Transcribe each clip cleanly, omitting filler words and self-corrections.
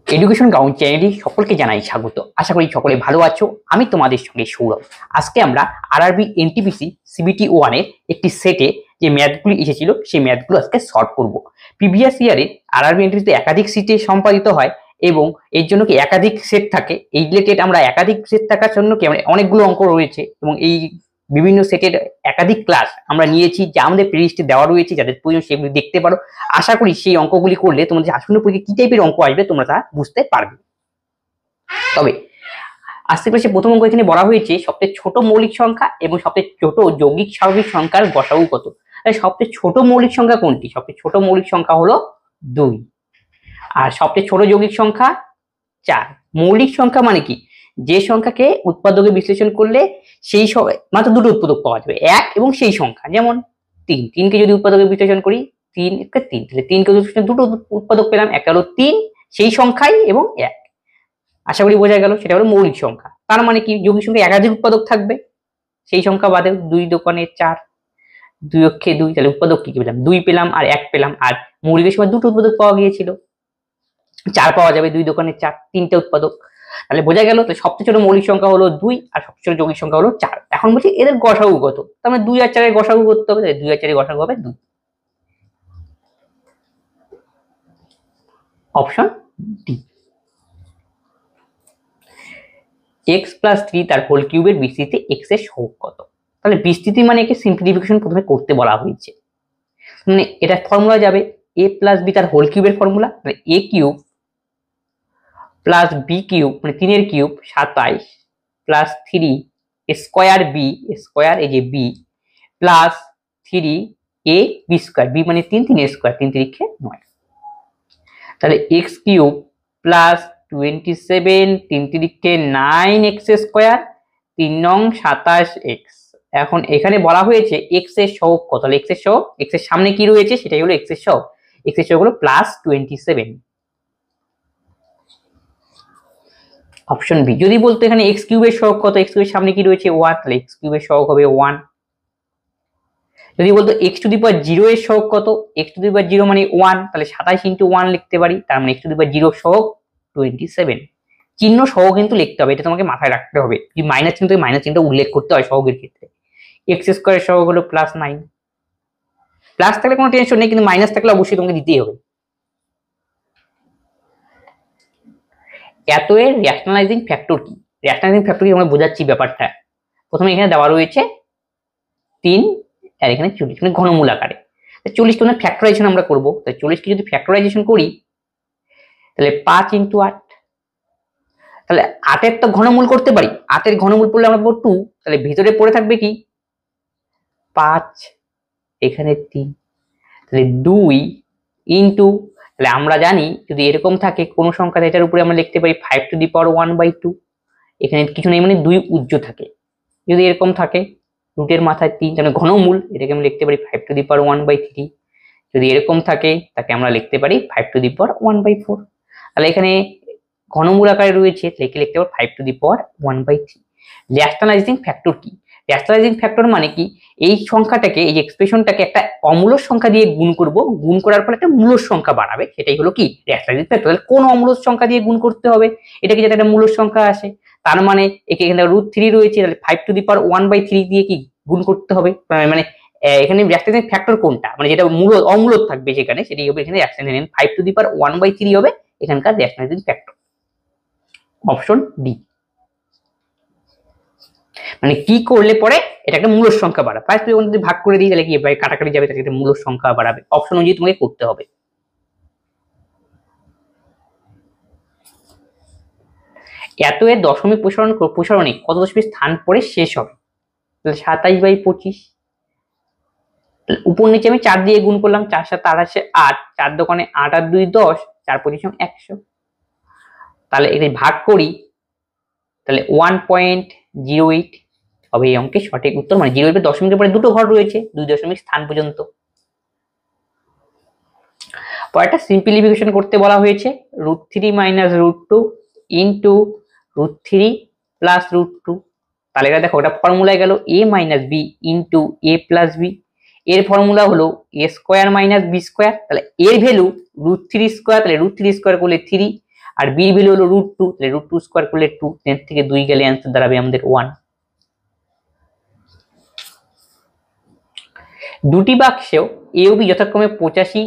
Education ground চ্যানেলে সকলকে জানাই স্বাগত। আশা করি সকলে ভালো আছো। আমি তোমাদের সঙ্গে সৌরভ। আজকে আমরা আরআরবি এনটিপিসি সিবিটি 1 এর একটি সেটে যে ম্যাথগুলো এসেছিল সেই ম্যাথগুলো আজকে সলভ করব। প্রিভিয়াস ইয়ারে আরআরবি এনটিপিসিতে একাধিক সিটে সম্পাদিত হয় এবং এর জন্য কি একাধিক সেট থাকে। এই রিলেটেড আমরা একাধিক সেট থাকার জন্য কি আমরা অনেকগুলো অঙ্ক রয়েছে এবং এই বিভিন্ন সেটের একাধিক ক্লাস আমরা নিয়েছি, যা আমাদের প্লেলিস্টে দেওয়া রয়েছে, যাদের প্রয়োজন সেগুলি দেখতে পারো। আশা করি সেই অঙ্কগুলি করলে তোমাদের আসন্ন পরীক্ষায় কি টাইপের অঙ্ক আসবে তোমরা তা বুঝতে পারবে। তবে আজকে ক্লাসে প্রথম অঙ্ক এখানে বলা হয়েছে সবচেয়ে ছোট মৌলিক সংখ্যা এবং সবচেয়ে ছোট যৌগিক স্বাভাবিক সংখ্যার গসাগু কত। সবচেয়ে ছোট মৌলিক সংখ্যা কোনটি? সবচেয়ে ছোট মৌলিক সংখ্যা হলো 2 আর সবচেয়ে ছোট যৌগিক সংখ্যা 4। মৌলিক সংখ্যা মানে কি? যে সংখ্যাকে উৎপাদকে বিশ্লেষণ করলে সেই মাত্র দুটো উৎপাদক পাওয়া যাবে, 1 এবং সেই সংখ্যা। যেমন 3 কে যদি উৎপাদকে বিশ্লেষণ করি 3 কে 3, তাহলে 3 কে দুটো উৎপাদক পেলাম, একটা হলো 3 সেই সংখ্যাই এবং 1। আশা করি বোঝা গেল, সেটা হলো মৌলিক সংখ্যা। তার মানে কি যৌগিক সংখ্যা একাধিক উৎপাদক থাকবে সেই সংখ্যা বাদে। 2 দোকানে 4, 2 অক্ষে 2, তাহলে উৎপাদক কি পেলাম? 2 পেলাম আর 1 পেলাম। আর মৌলিকের সময় দুটো উৎপাদক পাওয়া গিয়েছিল, 4 পাওয়া যাবে, 2 দোকানে 4, 3টে উৎপাদক। তাহলে বোঝা গেল সবচেয়ে ছোট মৌলিক সংখ্যা হলো 2 আর সবচেয়ে ছোট যৌগিক সংখ্যা হলো 4। এখন বলছি এদের গসাগু কত। তার মানে 2 আর 4 এর গসাগু করতে হবে। 2 আর 4 এর গসাগু হবে 2। Option D. x + 3 তার হোল কিউবের বিস্তৃতি x এর সহগ কত? তাহলে বিস্তৃতি মানে একে সিম্পলিফিকেশন প্রথমে করতে বলা হয়েছে। মানে এটা ফর্মুলা যাবে a + b তার হোল কিউবের ফর্মুলা, মানে a cube plus b cube মানে 3 এর cube 27 plus 3 square b square, এই যে b plus 3 a b square, b মানে 3, 3 স্কয়ার, 3 3 9। তাহলে x cube plus 27 3 3 9 x square 3 নং 27x। এখন এখানে বলা হয়েছে x এর সহগ কত। তাহলে x এর সহগ, x এর সামনে কি রয়েছে সেটাই হলো x এর সহগ। x এর সহগ হলো প্লাস 27। Option B. যদি বলতো এখানে x কিউবের সহগ কত, x কিউবের সামনে কি রয়েছে 1, তাহলে x কিউবের সহগ হবে 1। যদি বলতো x⁻0 এর সহগ কত, x⁻0 মানে 1, তাহলে 27 × 1 লিখতে পারি। তার মানে x⁻0 সহগ 27। চিহ্ন সহ কিন্তু লিখতে হবে, এটা তোমাকে মাথায় রাখতে হবে। যদি মাইনাস চিহ্ন থাকে মাইনাস চিহ্নটা উল্লেখ করতে হয় সহগের ক্ষেত্রে। x স্কয়ার সহগ হলো +9। প্লাস থাকলে কোনো টেনশন নেই, কিন্তু মাইনাস থাকলে অবশ্যই তোমাকে দিতেই হবে। এত এর রেশনালাইজিং ফ্যাক্টর কি? রেশনালাইজিং ফ্যাক্টর কি আমরা বোঝাচ্ছি ব্যাপারটা। প্রথমে এখানে দেওয়া রয়েছে 3 আর এখানে 40, মানে ঘনমূল আকারে। 40 কে ফ্যাক্টরাইজেশন আমরা করব। তাহলে 40 কে যদি ফ্যাক্টরাইজেশন করি তাহলে 5 × 8, তাহলে 8 এর তো ঘনমূল করতে পারি। 8 এর ঘনমূল করলে আমরা পাবো 2, তাহলে ভিতরে পড়ে থাকবে কি 5, এখানে 3, তাহলে 2 × তাহলে আমরা জানি যদি এরকম থাকে কোন সংখ্যা, এটার উপরে আমরা লিখতে পারি 5⁻1/2। এখানে কিছু নেই মানে 2 উজ্জ থাকে। যদি এরকম থাকে রুটের মাথায় 3, তাহলে ঘনমূল, এটাকে আমরা লিখতে পারি 5⁻1/3। যদি এরকম থাকে তাকে আমরা লিখতে পারি 5⁻1/4। তাহলে এখানে ঘনমূল আকারে রয়েছে, তাহলে লিখতে পারি 5⁻1/3। রেশনালাইজিং ফ্যাক্টর কি? রেশনালাইজিং ফ্যাক্টর মানে কি, এই সংখ্যাটাকে, এই এক্সপ্রেশনটাকে একটা অমূলক সংখ্যা দিয়ে গুণ করব, গুণ করার ফলে একটা মূলক সংখ্যা বাড়াবে, সেটাই হলো কি রেশনালাইজিং ফ্যাক্টর। তাহলে কোন অমূলক সংখ্যা দিয়ে গুণ করতে হবে এটাকে, যাতে একটা মূলক সংখ্যা আসে। তার মানে এখানে √3 রয়েছে, তাহলে 5⁻1/3 দিয়ে কি গুণ করতে হবে। মানে এখানে রেশনালাইজিং ফ্যাক্টর কোনটা, মানে যেটা অমূলক থাকবে সেখানে, সেটাই হবে এখানে রেশনালাইজিং। 5⁻1/3 হবে এখানকার রেশনালাইজিং ফ্যাক্টর। Option D. মানে কি করলে পরে এটা একটা মূলক সংখ্যা বাড়াবে। 5 যদি ভাগ করে দিই তাহলে কি কাটাকাটি যাবে, তাহলে একটা মূলক সংখ্যা বাড়াবে। অপশন অনুযায়ী তোমাকে করতে হবে। এত এর দশমিক প্রসারণে কত দশমিক স্থান পরে শেষ হবে? তাহলে 27/25। উপর নিচে আমি 4 দিয়ে গুণ করলাম, 4 × 7 = 8, 4 দোকানে 8 আর 2 10, 4 × 25 = 100। তাহলে এটা ভাগ করি তাহলে 1.08 হবে এই অঙ্কের সঠিক উত্তর। মানে 0 এর দশমিকের পরে দুটো ঘর রয়েছে 2 দশমিক স্থান পর্যন্ত। পরেরটা সিম্পলিফিকেশন করতে বলা হয়েছে। √3 - √2 * √3 + √2। তাহলে এটা দেখো, এটা ফর্মুলায় গেল a - b * a + b। এর ফর্মুলা হলো a² - b²। তাহলে এর ভ্যালু √3², তাহলে √3² করলে 3, আর বি ভ্যালু হলো √2, তাহলে √2 স্কোয়ার করলে 2, 10 থেকে 2 গেলে অ্যান্সার দাঁড়াবে আমাদের 1। দুটি বাক্সেও এ ও বি যথাক্রমে 85,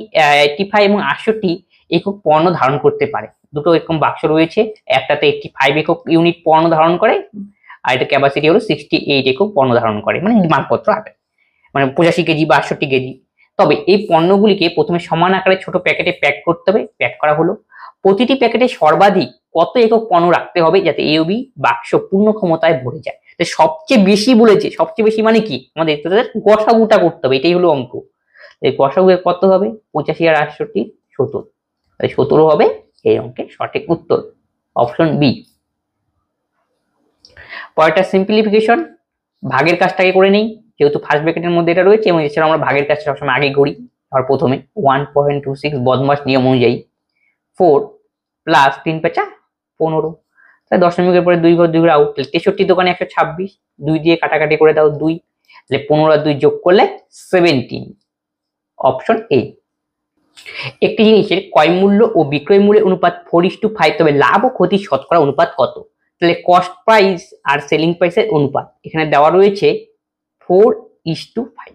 85 এবং 68 একক পণ্য ধারণ করতে পারে। দুটো এরকম বাক্স রয়েছে, একটাতে 85 একক ইউনিট পণ্য ধারণ করে, আর এটা ক্যাপাসিটি হলো 68 একক পণ্য ধারণ করে, মানে মালপত্র আকারে, মানে 85 কেজি বা 68 কেজি। তবে এই পণ্যগুলিকে প্রথমে সমান আকারে ছোট প্যাকেটে প্যাক করতে হবে। প্যাক করা হলো। প্রতিটি প্যাকেটে সর্বাধিক কত একক পণ্য রাখতে হবে যাতে এ ও বি বাক্স পূর্ণ ক্ষমতায় ভরে যায়? সবচেয়ে বেশি বলেছে, সবচেয়ে বেশি মানে কি, আমাদের গসাগুটা করতে হবে, এটাই হলো অঙ্ক। এই গসাগু কত হবে? 85 আর 68 70, তাই 17 হবে এই অঙ্কের সঠিক উত্তর, অপশন বি। পরেরটা সিম্পলিফিকেশন, ভাগের কাজটাকে করে নেই, যেহেতু ফার্স্ট ব্র্যাকেটের মধ্যে এটা রয়েছে এবং এছাড়া আমরা ভাগের কাজটা সবসময় আগে করি। আর প্রথমে 1.26 বদমাস নিয়ম অনুযায়ী 4 প্লাস 3 5 15, তাহলে দশমিকের পরে 2 ঘর 2 ঘর আউট, 63 দোকানে 126, 2 দিয়ে কাটাকাটি করে দাও 2, তাহলে 15 আর 2 যোগ করলে 17, অপশন এ। একটি জিনিসের ক্রয় মূল্য ও বিক্রয় মূল্যের অনুপাত 4:5, তবে লাভ ও ক্ষতির শতকরা অনুপাত কত? তাহলে কস্ট প্রাইস আর সেলিং প্রাইসের অনুপাত এখানে দেওয়া রয়েছে 4:5।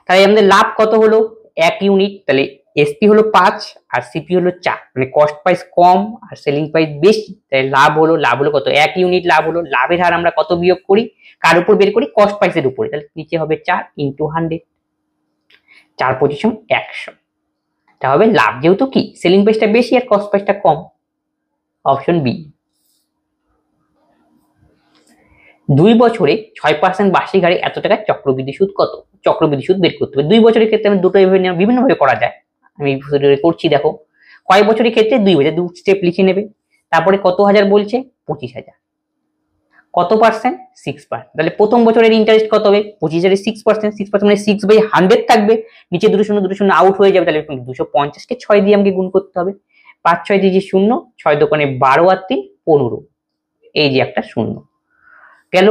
তাহলে আমাদের লাভ কত হলো? 1 ইউনিট, তাহলে এসপি হলো 5 আর সিপি হলো 4, মানে কস্ট প্রাইস কম আর সেলিং প্রাইস বেশি, তাই লাভ হলো কত? 1 ইউনিট লাভ হলো। লাভের হার আমরা কত বিয়োগ করি? কার উপর বের করি? কস্ট প্রাইসের উপরে, তাহলে নিচে হবে 4 × 100, 4 × 25 = 100, এটা হবে লাভ, যেহেতু কি সেলিং প্রাইসটা বেশি আর কস্ট প্রাইসটা কম, অপশন বি। 2 বছরে 6% বার্ষিক হারে এত টাকা চক্রবৃদ্ধি সুদ কত? চক্রবৃদ্ধি সুদ বের করতে হবে। 2 বছরের ক্ষেত্রে আমি দুটো বিভিন্ন ভাবে করা যায়, আমি করছি। দেখো কয় বছরের ক্ষেত্রে 2 বছর, 2 স্টেপ লিখে নেবে। তারপরে কত হাজার বলছে? 25,000। কত পার্সেন্ট? 6%। তাহলে প্রথম বছরের ইন্টারেস্ট কত হবে? 25,000 6%, 6% মানে 6/100 থাকবে, নিচে দুটো শূন্য আউট হয়ে যাবে, তাহলে 250 কে 6 দিয়ে আমাকে গুণ করতে হবে। 5 6 দিয়ে 0, 6 দোকানে 12 আর 3 15, এই যে একটা শূন্য গেল।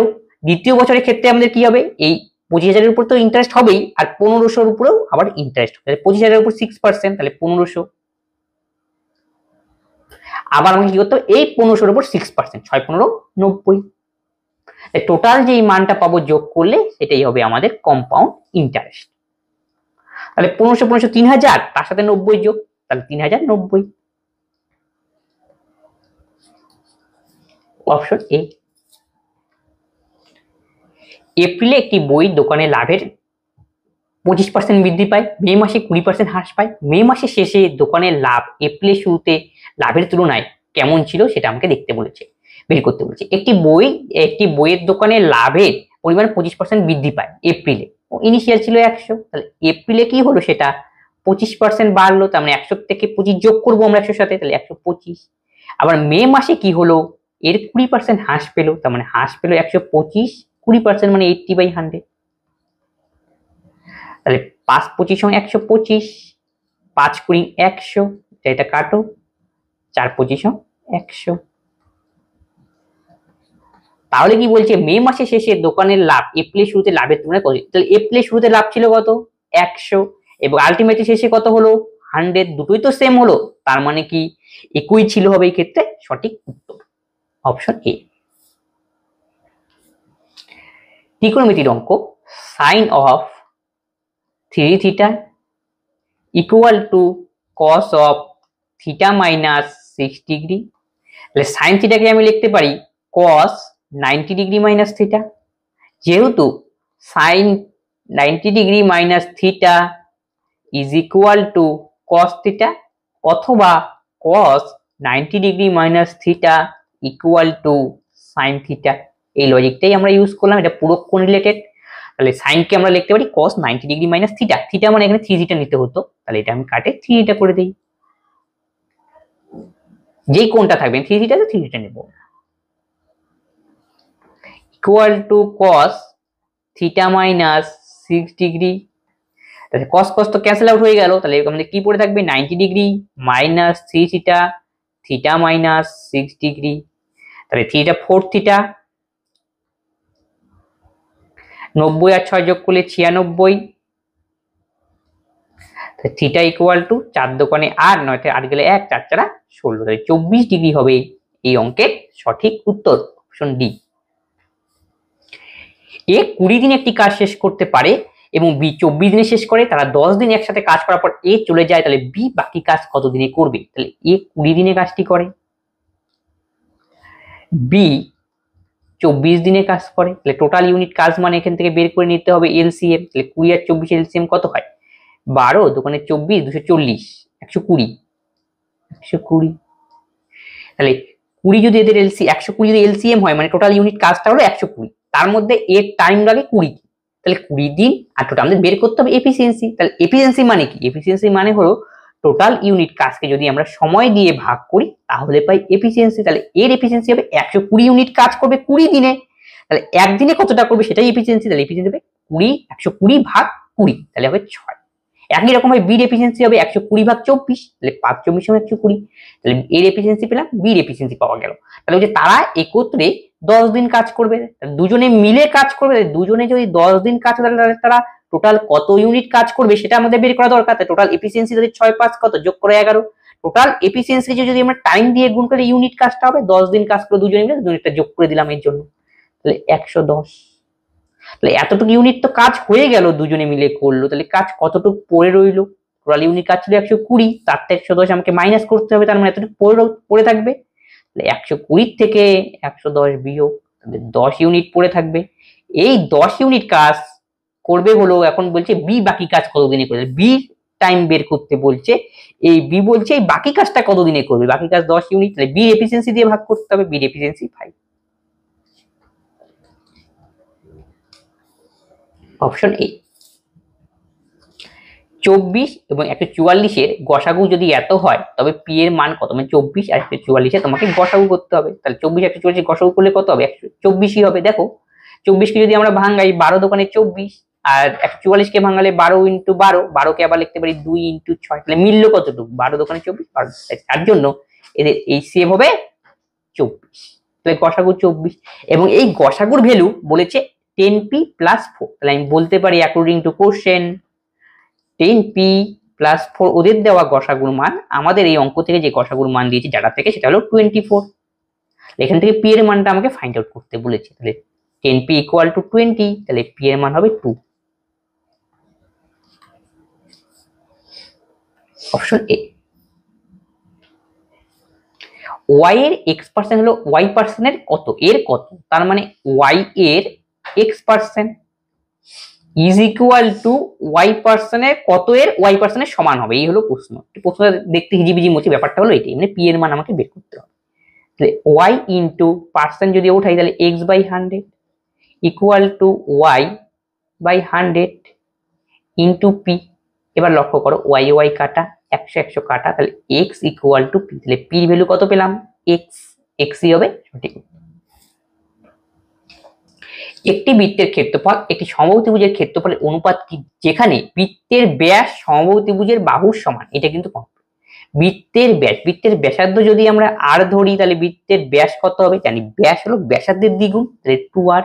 দ্বিতীয় বছরের ক্ষেত্রে আমাদের কি হবে? এই 25,000-এর উপর তো ইন্টারেস্ট হবেই, আর 1500-এর উপরেও আবার ইন্টারেস্ট হবে, তাহলে 25,000-এর উপর 6%, তাহলে 1500। আবার আমাকে কি করতে হবে? এই 1500-এর উপর 6%, 6 15 90, টোটাল যে মানটা পাবো যোগ করলে এটাই হবে আমাদের কম্পাউন্ড ইন্টারেস্ট। তাহলে 1500 1500 3000, তার সাথে 90 যোগ, তাহলে 3090, অপশন এ। এপ্রিলে একটি বই দোকানে লাভের 25% বৃদ্ধি পায়, মে মাসে 20% হ্রাস পায়। মে মাসের শেষে দোকানের লাভ এপ্রিলের শুরুতে লাভের তুলনায় কেমন ছিল সেটা আমাকে দেখতে বলেছে, বের করতে বলেছে। একটি বইয়ের দোকানে লাভের পরিমাণ 25% বৃদ্ধি পায় এপ্রিলে, ইনিশিয়াল ছিল 100, তাহলে এপ্রিলে কি হলো? সেটা 25% বাড়লো, তার মানে 100 থেকে 25 যোগ করবো আমরা 100-এর সাথে, তাহলে 125। আবার মে মাসে কি হলো? এর 20% হ্রাস পেলো, তার মানে হ্রাস পেলো 125, 20% মানে 80/100, তাহলে 5 25 125, 5 20 100, এটা কাটো, 4 25 100। তাহলে কি বলছে? মে মাসের শেষে দোকানের লাভ এপ্রিলের শুরুতে লাভের তুলনায় কত? তাহলে এপ্রিলের শুরুতে লাভ ছিল কত? 100, এবং আলটিমেটলি শেষে কত হলো? 100, দুটোই তো সেম হলো, তার মানে কি একই ছিল হবে এই ক্ষেত্রে, সঠিক উত্তর, অপশন এ। ত্রিকোণমিতির অঙ্ক, sine of 3θ = cos of θ - 6 degree. তাহলে সাইন থিটাকে আমি লিখতে পারি cos 90 ডিগ্রি মাইনাস থিটা, যেহেতু sine 90 degree minus theta is equal to cos theta, অথবা cos 90 degree minus theta equal to sine theta, এই লজিকটাই আমরা ইউজ করলাম, এটা পুরো কোণ রিলেটেড। তাহলে সাইনকে আমরা লিখতে পারি cos 90 degree minus theta, theta মানে এখানে 3θ নিতে হতো, তাহলে এটা আমি কাটে 3θ করে দেই, যেই কোণটা থাকবে 3θ তো 3θ নেব, ইকুয়াল টু cos θ - 6 ডিগ্রি। তাহলে cos cos তো ক্যান্সেল আউট হয়ে গেল, তাহলে আমাদের কি পড়ে থাকবে? 90 ডিগ্রি মাইনাস 3θ, θ - 6 ডিগ্রি, তাহলে θ 4θ, 90 আর 6 যোগ করলে 96, থিটা ইকুয়াল টু 4 দোকানে 8, 9 8 গেলে 1, 4 4 16, তাহলে 24 ডিগ্রি হবে এই অঙ্কের সঠিক উত্তর, অপশন ডি। এ 20 দিনে একটি কাজ শেষ করতে পারে এবং বি 24 দিনে শেষ করে, তারা 10 দিন একসাথে কাজ করার পর এ চলে যায়, তাহলে বি বাকি কাজ কত দিনে করবে? তাহলে এ 20 দিনে কাজটি করে, বি 24 দিনে কাজ করে, তাহলে টোটাল ইউনিট কাজ মানে এখান থেকে বের করে নিতে হবে এলসিএম। তাহলে 20 আর 24 এলসিএম কত হয়? 12 দোকানে 24, 240, 120, 120। তাহলে 20 যদি এদের 120 যদি এলসিএম হয়, মানে টোটাল ইউনিট কাজটা হলো 120, তার মধ্যে এর টাইম লাগে 20, তাহলে 20 দিন। আর টোটাল আমাদের বের করতে হবে এফিসিয়েন্সি। তাহলে এফিসিয়েন্সি মানে কি? এফিসিয়েন্সি মানে হলো টোটাল ইউনিট কাজকে যদি আমরা সময় দিয়ে ভাগ করি তাহলে পাই এফিসিয়েন্সি। তাহলে এর এফিসিয়েন্সি হবে 120 ইউনিট কাজ করবে 20 দিনে, তাহলে একদিনে কতটা করবে সেটাই এফিসিয়েন্সি। তাহলে এফিসিয়েন্সি হবে 120 ভাগ 20, তাহলে হবে 6। একই রকম ভাবে বির এফিসিয়েন্সি হবে 120 ভাগ 24, তাহলে 5 24 120, তাহলে এর এফিসিয়েন্সি পেলাম, বির এফিসিয়েন্সি পাওয়া গেল। তাহলে যে তারা একত্রে 10 দিন কাজ করবে, দুজনে মিলে কাজ করবে, দুজনে যদি 10 দিন কাজ করে তাহলে তারা টোটাল কত ইউনিট কাজ করবে সেটা আমাদের বের করা দরকার। টোটাল এফিসিয়েন্সি যদি 6 5 কত, যোগ করে 11, টোটাল এফিসিয়েন্সি যদি আমরা টাইম দিয়ে গুণ করে ইউনিট কাজটা হবে, 10 দিন কাজ করে দুজনে মিলে, দুজনেরটা যোগ করে দিলাম এর জন্য, তাহলে 110। তাহলে এতটুকু ইউনিট তো কাজ হয়ে গেল, দুজনে মিলে করলো, তাহলে কাজ কতটুকু পড়ে রইলো? টোটাল ইউনিট কাজ ছিল 120, তার থেকে 110 আমাকে মাইনাস করতে হবে, তার মানে এতটুকু পড়ে থাকবে। তাহলে 120 থেকে 110 বিয়োগ, 10 ইউনিট পড়ে থাকবে। এই 10 ইউনিট কাজ করবে হলো, এখন বলছে বি বাকি কাজ কতদিনে করবে, বি টাইম বের করতে বলছে। এই বি বলছে এই বাকি কাজটা কতদিনে করবে, বাকি কাজ 10 ইউনিট, তাহলে বি এফিসিয়েন্সি দিয়ে ভাগ করতে হবে, বি এফিসিয়েন্সি 5, অপশন এ। 24 এবং 144 এর গসাগু যদি এত হয় তবে পি এর মান কত? মানে 24 আর 144 তোমাকে গসাগু করতে হবে। তাহলে 24 144 গসাগু করলে কত হবে? 124ই হবে। দেখো 24 কে যদি আমরা ভাঙাই, 12 দোকানে 24, আর 144 কে ভাঙালে 12 × 12, 12 কে আবার লিখতে পারি 2 × 6, তাহলে মিলল কতটুকু? 12 দোকানে 24, 12। তার জন্য এদের এই সেভ হবে 24, তাহলে গসাগু 24। এবং এই গসাগুর ভ্যালু বলেছে 10p + 4, তাহলে আমি বলতে পারি অ্যাকর্ডিং টু কোশ্চেন 10p + 4 ওদের দেওয়া গসাগুর মান আমাদের এই অঙ্ক থেকে যে গসাগুর মান দিয়েছে যারা থেকে, সেটা হলো 24। এখান থেকে p এর মানটা আমাকে ফাইন্ড আউট করতে বলেছে, তাহলে 10p = 20, তাহলে p এর মান হবে 2, অপশন এ। y এর x% হলো y% এর কত, এর কত, তার মানে y এর x% is equal two y% এর কত, এর y% এর সমান হবে, এই হলো প্রশ্ন। প্রশ্নটা দেখতে হিজিবিজি মুচি, ব্যাপারটা হলো এটাই, মানে p এর মান আমাকে বের করতে হবে। তাহলে y ইনটু পার্সেন্ট যদি উঠাই তাহলে x/100 equal to y/100 into p। এবার লক্ষ্য করো y কাটা, 100 100 কাটা, তাহলে x ইকুয়াল টু p, তাহলে p এর ভ্যালু কত পেলাম? x ই হবে সঠিক। একটি বৃত্তের ক্ষেত্রফল একটি সমবাহু ত্রিভুজের ক্ষেত্রফলের অনুপাত কি, যেখানে বৃত্তের ব্যাস সমবাহু ত্রিভুজের বাহুর সমান। এটা কিন্তু বৃত্তের ব্যাস, বৃত্তের ব্যাসার্ধ যদি আমরা r ধরি তাহলে বৃত্তের ব্যাস কত হবে? জানি ব্যাস হলো ব্যাসার্ধের দ্বিগুণ, তাহলে 2r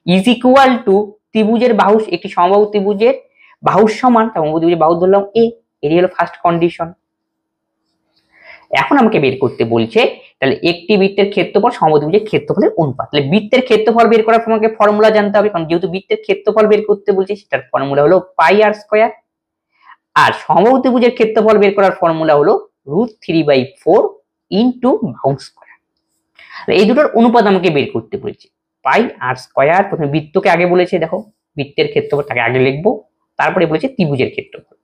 ইজ ইকুয়াল টু ত্রিভুজের বাহু, একটি সমবাহু ত্রিভুজের বাহুর সমান, সমবাহু ত্রিভুজের বাহু ধরলাম a, এটি হলো ফার্স্ট কন্ডিশন। এখন আমাকে বের করতে বলছে তাহলে একটি বৃত্তের ক্ষেত্রফল সমবাহু ত্রিভুজের ক্ষেত্রফলের অনুপাত। তাহলে বৃত্তের ক্ষেত্রফল বের করার সময় আমাকে ফর্মুলা জানতে হবে, কারণ যেহেতু বৃত্তের ক্ষেত্রফল বের করতে বলছে সেটার ফর্মুলা হলো πr², আর সমবাহু ত্রিভুজের ক্ষেত্রফল বের করার ফর্মুলা হলো √3/4 ইনটু বাহু স্কয়ার। এই দুটোর অনুপাত আমাকে বের করতে বলেছে। πr², প্রথমে বৃত্তকে আগে বলেছে, দেখো বৃত্তের ক্ষেত্রফলটাকে আগে লিখবো, তারপরে বলেছে ত্রিভুজের ক্ষেত্রফল।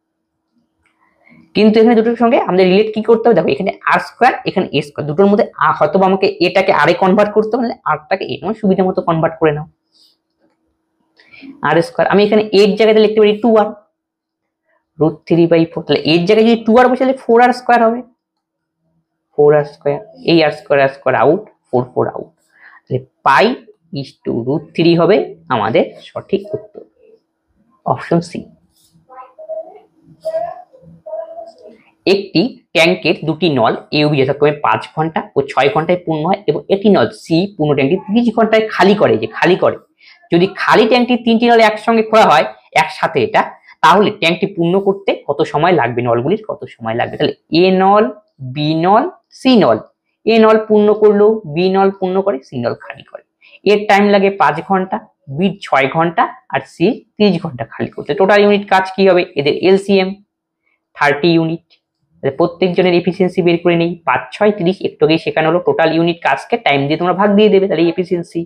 কিন্তু এখানে দুটোর সঙ্গে আমাদের রিলেট কি করতে হবে? দেখো এখানে r², এখানে a², দুটোর মধ্যে হয়তো আমাকে এটাকে আরে কনভার্ট করতে হবে, আরটাকে এ, তোমার সুবিধা মতো কনভার্ট করে নাও। r², আমি এখানে এর জায়গাতে লিখতে পারি 2r √3/4, তাহলে এর জায়গায় যদি 2r বসালে 4r² হবে, 4r², এই r² আউট, 4 আউট, তাহলে π/√3 হবে আমাদের সঠিক উত্তর, অপশন সি। একটি ট্যাঙ্কের দুটি নল এ ও বি যথাক্রমে 5 ঘন্টা ও 6 ঘন্টায় পূর্ণ হয় এবং একটি নল সি পূর্ণ ট্যাঙ্কটি 30 ঘন্টায় খালি করে। যদি খালি ট্যাঙ্কটি 3টি নল একসঙ্গে খোলা হয় একসাথে, এটা তাহলে ট্যাঙ্কটি পূর্ণ করতে কত সময় লাগবে, নলগুলির কত সময় লাগবে। তাহলে এ নল, বি নল, সি নল। এ নল পূর্ণ করলো, বি নল পূর্ণ করে, সি নল খালি করে। এর টাইম লাগে 5 ঘন্টা, বি 6 ঘন্টা, আর সি 30 ঘন্টা খালি করতে। টোটাল ইউনিট কাজ কি হবে, এদের এলসিএম 30 ইউনিট। প্রত্যেকজনের এফিসিয়েন্সি বের করে নেই, 5 6 30, একটু আগেই শেখানো হলো। টোটাল ইউনিট কাজকে টাইম দিয়ে তোমরা ভাগ দিয়ে দেবে, তাহলে এফিসিয়েন্সি।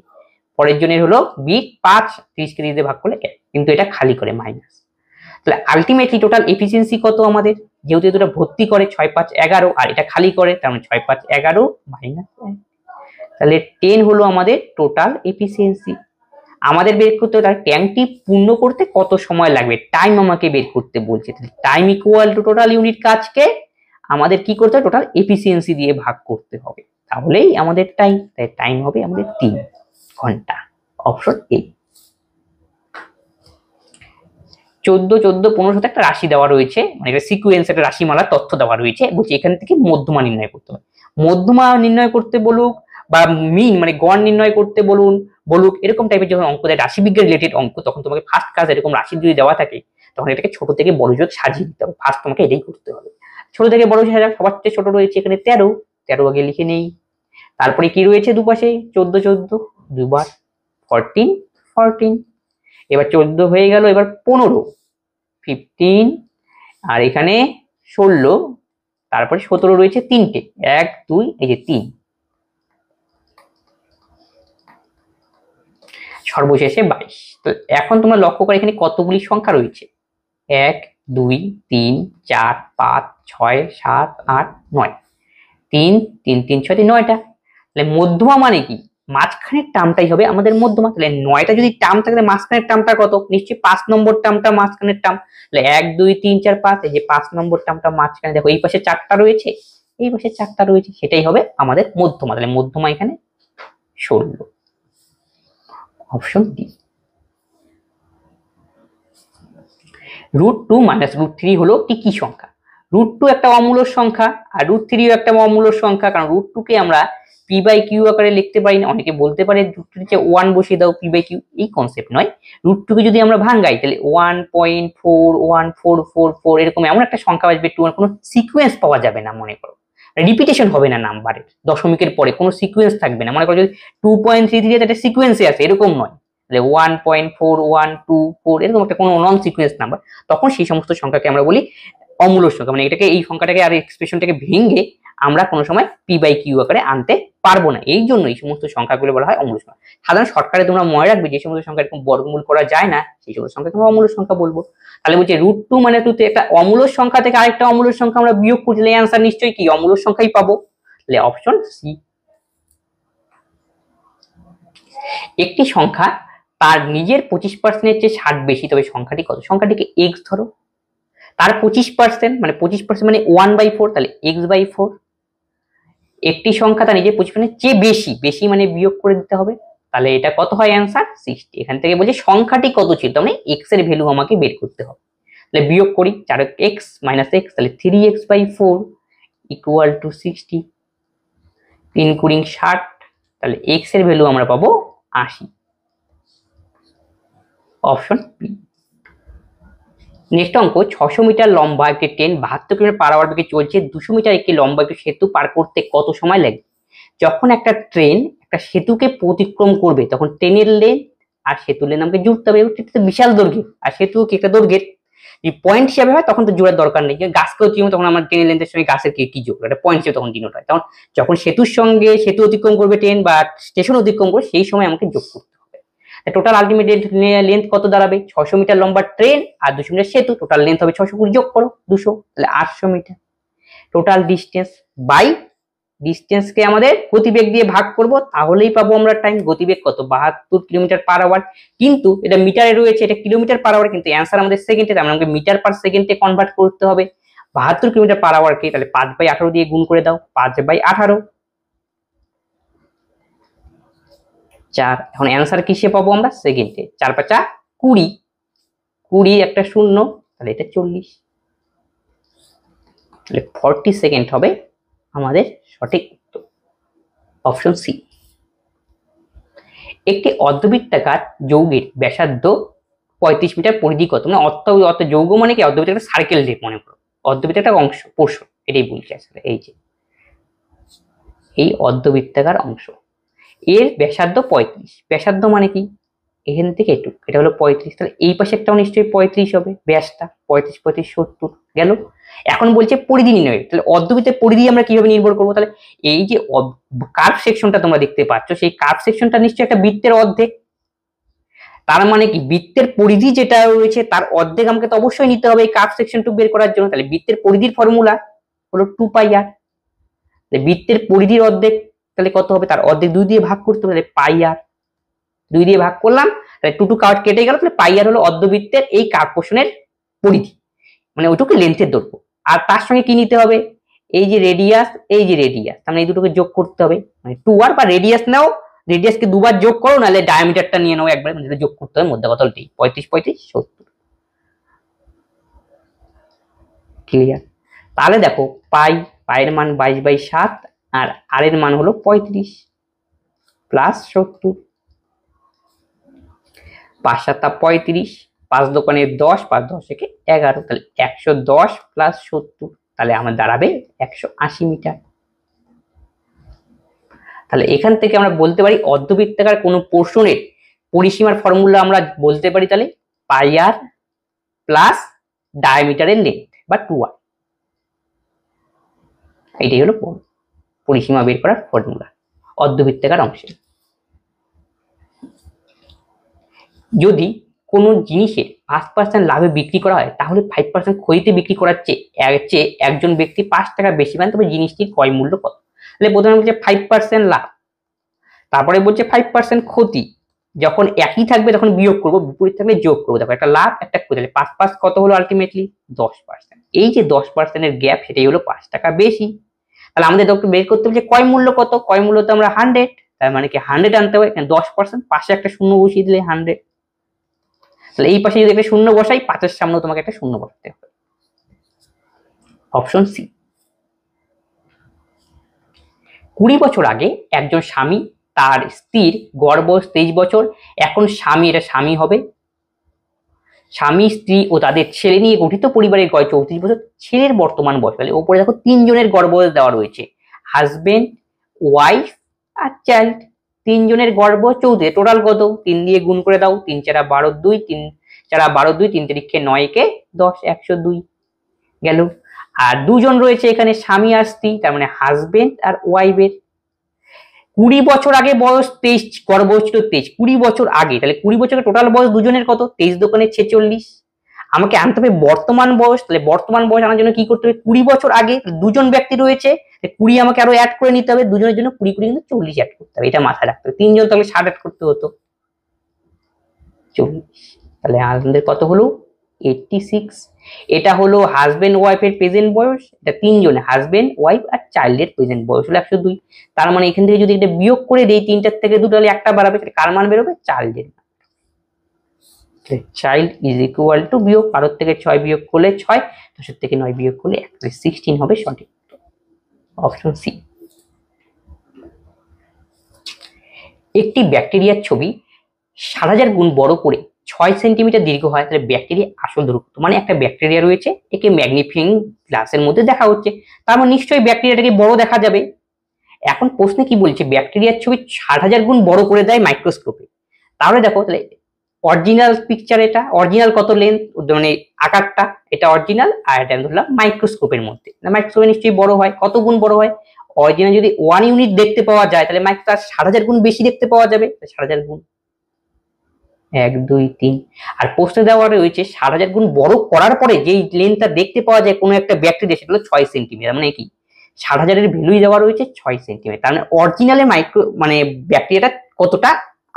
পরের জনের হলো বি 5, 30 কে দিয়ে ভাগ করলে 1, কিন্তু এটা খালি করে মাইনাস। তাহলে আলটিমেটলি টোটাল এফিসিয়েন্সি কত আমাদের, যেহেতু এটা ভর্তি করে 6 5 11 আর এটা খালি করে, তার মানে 6 5 11 মাইনাস 1, তাহলে 10 হলো আমাদের টোটাল এফিসিয়েন্সি। আমাদের বের করতে হবে তার ট্যাঙ্কটি পূর্ণ করতে কত সময় লাগবে, টাইম আমাকে বের করতে বলছে। Time equal to total unit কাজকে আমাদের কি করতে হবে, টোটাল এফিসিয়েন্সি দিয়ে ভাগ করতে হবে, তাহলেই আমাদের টাইম। তাই টাইম হবে আমাদের 3 ঘন্টা, অপশন এ। 14 14 15 সাথে একটা রাশি দেওয়া রয়েছে, মানে একটা সিকোয়েন্স, একটা রাশিমালার তথ্য দেওয়া রয়েছে। বলছি এখান থেকে মধ্যমা নির্ণয় করতে হবে। মধ্যমা নির্ণয় করতে বলুক বা মিন মানে গড় নির্ণয় করতে বলুক, এরকম টাইপের যখন অঙ্ক দেয়, রাশিবিজ্ঞান রিলেটেড অঙ্ক, তখন তোমাকে ফার্স্ট কাজ এরকম রাশি যদি দেওয়া থাকে, তখন এটাকে ছোট থেকে বড় যোগ সাজিয়ে দিতে হবে। ফার্স্ট তোমাকে এটাই করতে হবে। ছোট থেকে বড় সাজা, সবার চেয়ে ছোট রয়েছে এখানে 13, 13 আগে লিখে নেই। তারপরে কি রয়েছে দুপাশে, 14 14, দুবার 14 14। এবার 14 হয়ে গেল, এবার 15 15, আর এখানে 16, তারপরে 17 রয়েছে 3টে, 1 2, এই যে 3, সর্বশেষে 22। তো এখন তোমরা লক্ষ্য করে এখানে কতগুলি সংখ্যা রয়েছে, 1 2 3 4 5 6 7 8 9, 3 3 3 6 9টা। তাহলে মধ্যমা মানে কি, মাঝখানের টার্মটাই হবে আমাদের মধ্যমা। তাহলে 9টা যদি টার্ম থাকে, মাঝখানের টার্মটা কত, নিশ্চয়ই 5 নম্বর টার্মটা মাঝখানের টার্ম। তাহলে 1 2 3 4 5, এই যে 5 নম্বর টার্মটা মাঝখানে, দেখো এই পাশে 4টা রয়েছে, এই পাশে 4টা রয়েছে, সেটাই হবে আমাদের মধ্যমা। তাহলে মধ্যমা এখানে 16, অপশন ডি। √2 - √3 হলো কি সংখ্যা। √2 একটা অমূলক সংখ্যা, আর √3 একটা অমূলক সংখ্যা। কারণ √2 কে আমরা p/q আকারে লিখতে পারি না। অনেকে বলতে পারে √2 1 বসিয়ে দাও p/q, এই কনসেপ্ট নয়। √2 কে যদি আমরা ভাঙাই, তাহলে 1.41444 এরকম এমন একটা সংখ্যা আসবে, কোনো সিকোয়েন্স পাওয়া যাবে না। মনে করো রিপিটেশন হবে না নাম্বারের, দশমিকের পরে কোনো সিকোয়েন্স থাকবে না। মনে করো যদি 2.33 একটা সিকোয়েন্সে আছে, এরকম নয়। 1.4124 এরকম একটা কোনো নন সিকোয়েন্স নাম্বার, তখন সেই সমস্ত সংখ্যাকে আমরা বলি অমূলক সংখ্যা। মানে এটাকে, এই সংখ্যাটাকে আর এক্সপ্রেশনটাকে ভেঙে আমরা কোনো সময় p/q আকারে আনতে পারবো না। এই জন্য এই সমস্ত সংখ্যাগুলো বলা হয় অমূলক সংখ্যা। সাধারণ শর্টকাটে তোমরা মনে রাখবে, যে সমস্ত সংখ্যা এরকম বর্গমূল করা যায় না, সেই সমস্ত সংখ্যাকে আমরা অমূলক সংখ্যা বলবো। তাহলে বলছে √2 মানে একটা অমূলক সংখ্যা থেকে আরেকটা অমূলক সংখ্যা আমরা বিয়োগ করলে অ্যান্সার নিশ্চয়ই কি অমূলক সংখ্যাই পাবো। তাহলে অপশন সি। একটি সংখ্যা তার নিজের 25% চেয়ে 60 বেশি, তবে সংখ্যাটি কত, সংখ্যাটিকে x ধরো। তার 25% মানে 25% মানে 1/4, তাহলে x/4। একটি সংখ্যা তার নিজের 25% চেয়ে বেশি মানে বিয়োগ করে দিতে হবে, তাহলে এটা কত হয় অ্যান্সার 60। এখান থেকে বলছে সংখ্যাটি কত ছিল, তার মানে x এর ভ্যালু আমাকে বের করতে হবে। তাহলে বিয়োগ করি, 4x - x, তাহলে 3x/4 ইকুয়াল টু 60, 3 × 60, তাহলে x এর ভ্যালু আমরা পাবো 80, অপশন বি। নেক্সট অঙ্ক, 600 মিটার লম্বা একটি ট্রেন 72 কিলোমিটার/আওয়ার বেগে চলছে, 200 মিটার একটি লম্বা একটি সেতু পার করতে কত সময় লাগে। যখন একটা ট্রেন একটা সেতুকে অতিক্রম করবে, তখন ট্রেনের লেন্থ আর সেতুর লেন্থ আমাকে জুড়তে হবে। বিশাল দৈর্ঘ্যের, আর সেতু কি একটা দৈর্ঘ্যের, যদি পয়েন্ট হিসাবে হয় তখন তো জোড়ার দরকার নেই। গাছকেও চিনো, তখন আমার ট্রেনের লেন্থের সঙ্গে গাছের কি যোগ, একটা পয়েন্ট হিসেবে তখন ডিনোট হয়। তখন যখন সেতুর সঙ্গে সেতু অতিক্রম করবে ট্রেন, বা স্টেশন অতিক্রম করবে, সেই সময় আমাকে যোগ করতে হবে। টোটাল আলটিমেট লেন্থ কত দাঁড়াবে, 600 মিটার লম্বা ট্রেন আর 200 মিটার সেতু, টোটাল লেন্থ হবে 600 যোগ করো 200, তাহলে 800 মিটার। টোটাল ডিস্টেন্স বাই ডিস্টেন্সকে আমাদের গতিবেগ দিয়ে ভাগ করব, তাহলেই পাবো আমরা টাইম। গতিবেগ কত, 72 কিলোমিটার/আওয়ার, কিন্তু এটা মিটারে রয়েছে, এটা কিলোমিটার/আওয়ার, কিন্তু অ্যান্সার আমাদের সেকেন্ডে, তার মানে আমাকে মিটার/সেকেন্ডে কনভার্ট করতে হবে। 72 কিলোমিটার/আওয়ার কে তাহলে 5/18 দিয়ে গুণ করে দাও, 5/18 4। এখন অ্যান্সার কিসে পাবো আমরা, সেকেন্ডে। 4 5 20, 20 একটা শূন্য, তাহলে এটা 40, তাহলে 40 সেকেন্ড হবে আমাদের সঠিক উত্তর, অপশন সি। একটি অর্ধবৃত্তাকার যৌগের ব্যাসার্ধ 35 মিটার পরিধি কত, মানে অর্ধ যৌগ মানে কি, অর্ধবৃত্ত একটা সার্কেল দিয়ে মনে করো, অর্ধবৃত্ত একটা অংশ পোর্শন, এটাই বলছি আসলে। এই যে এই অর্ধবৃত্তাকার অংশ, এর ব্যাসার্ধ 35, ব্যাসার্ধ মানে কি এখান থেকে এটুক, এটা হলো 35, তাহলে এই পাশেরটাও নিশ্চয়ই 35 হবে, ব্যাসটা 35 35 70 গেল। এখন বলছে পরিধি নির্ণয়, তাহলে অর্ধবৃত্তের পরিধি আমরা কিভাবে নির্ভর করবো, তাহলে এই যে কার্ভ সেকশনটা তোমরা দেখতে পাচ্ছ, সেই কার্ভ সেকশনটা নিশ্চয়ই একটা বৃত্তের অর্ধেক, তার মানে কি বৃত্তের পরিধি যেটা রয়েছে তার অর্ধেক আমাকে তো অবশ্যই নিতে হবে এই কার্ভ সেকশনটুকু বের করার জন্য। তাহলে বৃত্তের পরিধির ফর্মুলা হলো 2πr, বৃত্তের পরিধির অর্ধেক তাহলে কত হবে, তার অর্ধেক 2 দিয়ে ভাগ করতে হবে, তাহলে πr, 2 দিয়ে ভাগ করলাম, তাহলে 2 কাট কেটে গেল, তাহলে πr হলো অর্ধবৃত্তের এই কার্ভ পোর্শনের পরিধি, মানে ওইটুকু লেন্থের দৈর্ঘ্য। আর তার সঙ্গে কি নিতে হবে, এই যে রেডিয়াস, এই যে রেডিয়াস, তার মানে এই দুটোকে যোগ করতে হবে, মানে 2r বা রেডিয়াস নাও, রেডিয়াসকে দুবার যোগ করো, নাহলে ডায়ামিটারটা নিয়ে নাও একবার, মানে যোগ করতে হবে, মধ্যে কথা হলটি 35 35 70। ক্লিয়ার? তাহলে দেখো পায়ের মান 22/7 আর আর এর মান হলো 35 প্লাস 70, 5 7 35, 5 দোকানে 10, 5 10 থেকে 11, তাহলে 110 প্লাস 70, তাহলে আমার দাঁড়াবে 180 মিটার। তাহলে এখান থেকে আমরা বলতে পারি অর্ধবৃত্তাকার কোন পোর্শনের পরিসীমার ফর্মুলা আমরা বলতে পারি তাহলে πr প্লাস ডায়ামিটারের লেন্থ বা 2r, এটাই হলো পরিসীমা বের করার ফর্মুলা অর্ধবৃত্তাকার অংশে। যদি কোনো জিনিসের 5% লাভে বিক্রি করা হয় তাহলে 5% ক্ষতিতে বিক্রি করার চেয়ে একজন ব্যক্তি 5 টাকা বেশি পান, তবে জিনিসটির ক্রয় মূল্য কত? তাহলে প্রথমে বলছে 5% লাভ, তারপরে বলছে 5% ক্ষতি, যখন একই থাকবে তখন বিয়োগ করবো, বিপরীত থাকলে যোগ করবো। দেখো একটা লাভ একটা ক্ষতি, তাহলে 5 5 কত হলো আলটিমেটলি 10%, এই যে 10% এর গ্যাপ সেটাই হলো 5 টাকা বেশি। তাহলে আমাদের বের করতে হবে যে ক্রয় মূল্য কত, ক্রয় মূল্য তো আমরা 100, তার মানে কি 100 আনতে হবে, 10% পাশে একটা শূন্য বসিয়ে দিলে 100, তাহলে এই পাশে যদি একটা শূন্য বসাই 5 এর সামনেও তোমাকে একটা শূন্য বসাতে হবে। Option C. 20 বছর আগে একজন স্বামী তার স্ত্রীর গড় বয়স 23 বছর, এখন এটা স্বামী হবে, স্বামী স্ত্রী ও তাদের ছেলে নিয়ে গঠিত পরিবারের গড় 34 বছর, ছেলের বর্তমান বয়স, তাহলে উপরে দেখো 3 জনের গড় বয়স দেওয়া রয়েছে, হাজবেন্ড, ওয়াইফ আর চাইল্ড, 3 জনের গড় বয়স 34, টোটাল কত 3 দিয়ে গুণ করে দাও, 3 4 12 2, 3 4 12 2, 3 তারিখে 9 কে 10, 102 গেল। আর 2 জন রয়েছে এখানে স্বামী আর স্ত্রী, তার মানে হাজবেন্ড আর ওয়াইফের। 20 বছর আগে বয়স 23, গড় বয়স ছিল 23, 20 বছর আগে, তাহলে 20 বছরের টোটাল বয়স দুজনের কত, 23 দোকানে 46, আমাকে আনতে হবে বর্তমান বয়স, তাহলে বর্তমান বয়স আনার জন্য কি করতে হবে, 20 বছর আগে দুজন ব্যক্তি রয়েছে, 20 আমাকে আরো অ্যাড করে নিতে হবে, দুজনের জন্য 20 20 কিন্তু 40 অ্যাড করতে হবে, এটা মাথায় রাখতে হবে, 3 জন তাহলে 60 অ্যাড করতে হতো 40, তাহলে আমাদের কত হলো 86। এটা হলো হাজবেন্ড ওয়াইফের প্রেজেন্ট বয়স, এটা 3 জনের হাজবেন্ড ওয়াইফ আর চাইল্ডের প্রেজেন্ট বয়স হলো 102, তার মানে এখান থেকে যদি এটা বিয়োগ করে দেই 3টার থেকে 2 তাহলে একটা বাড়াবে, কার মান বেরোবে, চাইল্ডের। চাইল্ড ইজ ইকুয়াল টু বিয়োগ 12 থেকে 6 বিয়োগ করলে 6, 10 থেকে 9 বিয়োগ করলে 1, 16 হবে সঠিক, অপশন সি। একটি ব্যাকটেরিয়ার ছবি 6000 গুণ বড় করে 6 সেন্টিমিটার দীর্ঘ হয়, তাহলে ব্যাকটেরিয়া আসল দূরত্ব, মানে একটা ব্যাকটেরিয়া রয়েছে একে ম্যাগনিফাইং গ্লাসের মধ্যে দেখা হচ্ছে, তার মানে নিশ্চয়ই ব্যাকটেরিয়াটাকে বড় দেখা যাবে। এখন প্রশ্নে কি বলছে, ব্যাকটেরিয়ার ছবি 60,000 গুণ বড় করে দেয় মাইক্রোস্কোপে, তাহলে দেখো তাহলে অরিজিনাল পিকচার, এটা অরিজিনাল কত লেন্থ মানে আকারটা, এটা অরিজিনাল, আর এটা ধরলাম মাইক্রোস্কোপের মধ্যে, না মাইক্রোস্কোপে নিশ্চয়ই বড় হয়, কত গুণ বড় হয়, অরিজিনাল যদি 1 ইউনিট দেখতে পাওয়া যায় তাহলে মাইক্রোস্কোপ 60,000 গুণ বেশি দেখতে পাওয়া যাবে, 60,000 গুণ 1 2 3। আর প্রশ্নে দেওয়া রয়েছে 60,000 গুণ বড় করার পরে যেই লেন্থটা দেখতে পাওয়া যায় কোনো একটা ব্যাকটেরিয়া সেটা হলো 6 সেন্টিমিটার, মানে কি 60,000 এর ভ্যালুই দেওয়া রয়েছে 6 সেন্টিমিটার, তার মানে অরিজিনালে মানে ব্যাকটেরিয়াটা কতটা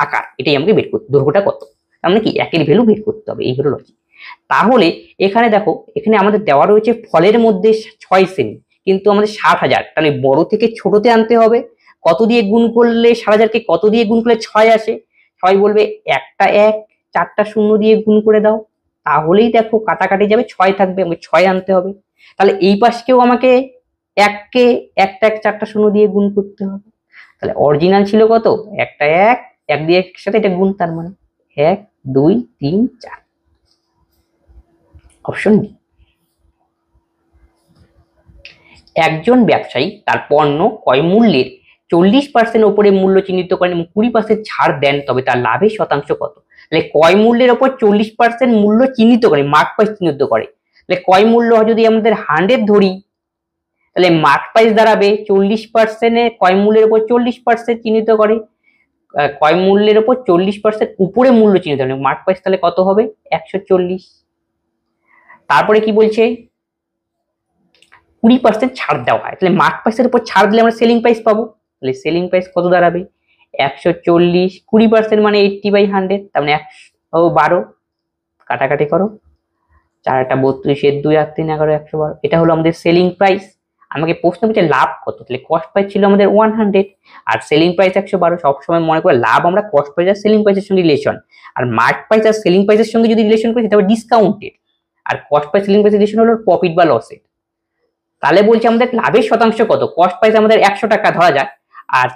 আকার এটাই আমাকে বের করতে, দৈর্ঘ্যটা কত, তার মানে কি একের ভ্যালু বের করতে হবে, এই হলো লজিক। তাহলে এখানে দেখো এখানে আমাদের দেওয়া রয়েছে ফলের মধ্যে 6 সেমি, কিন্তু আমাদের 60,000, তাহলে বড় থেকে ছোটতে আনতে হবে, কত দিয়ে গুণ করলে 60,000 কে কত দিয়ে গুণ করলে 6 আসে, 6 বলবে একটা 1, 4টা শূন্য দিয়ে গুণ করে দাও, তাহলেই দেখো কাটাকাটি যাবে, 6 থাকবে, আমাকে 6 আনতে হবে, তাহলে এই পাশকেও আমাকে 1 কে একটা 1 4টা শূন্য দিয়ে গুণ করতে হবে, তাহলে অরিজিনাল ছিল কত, একটা 1 1 দিয়ে একসাথে এটা গুণ, তার মানে 1 2 3 4, অপশন ডি। একজন ব্যবসায়ী তার পণ্য ক্রয় মূল্যের 40% ওপরে মূল্য চিহ্নিত করেন এবং 20% ছাড় দেন, তবে তার লাভের শতাংশ কত? তাহলে ক্রয় মূল্যের ওপর 40% মূল্য চিহ্নিত করে, মার্ক প্রাইস চিহ্নিত করে। তাহলে ক্রয় মূল্য যদি আমাদের 100 ধরি, তাহলে মার্ক প্রাইস দাঁড়াবে 40%, ক্রয় মূল্যের উপর 40% চিহ্নিত করে, ক্রয় মূল্যের উপর 40% উপরে মূল্য চিহ্নিত করে, মার্ক প্রাইস তাহলে কত হবে? 140। তারপরে কি বলছে? 20% ছাড় দেওয়া হয়, তাহলে মার্ক প্রাইসের উপর ছাড় দিলে আমরা সেলিং প্রাইস পাবো। তাহলে সেলিং প্রাইস কত দাঁড়াবে? 140, 20% মানে 80/100, তার মানে 112। কাটাকাটি করো, 4 × 32, 2 আর 3 11, 112। এটা হলো আমাদের সেলিং প্রাইস। আমাকে প্রশ্ন করছে লাভ কত, তাহলে কস্ট প্রাইস ছিল আমাদের 100 আর সেলিং প্রাইস 112। সবসময় মনে করে লাভ আমরা কস্ট প্রাইস আর সেলিং প্রাইসের সঙ্গে রিলেশন, আর মার্ক প্রাইস আর সেলিং প্রাইসের সঙ্গে যদি রিলেশন করি সেটা হবে ডিসকাউন্টেড, আর cost price selling price relation হলো প্রফিট বা লসের। তাহলে বলছি আমাদের লাভের শতাংশ কত? কস্ট প্রাইস আমাদের 100 টাকা ধরা যাক, আর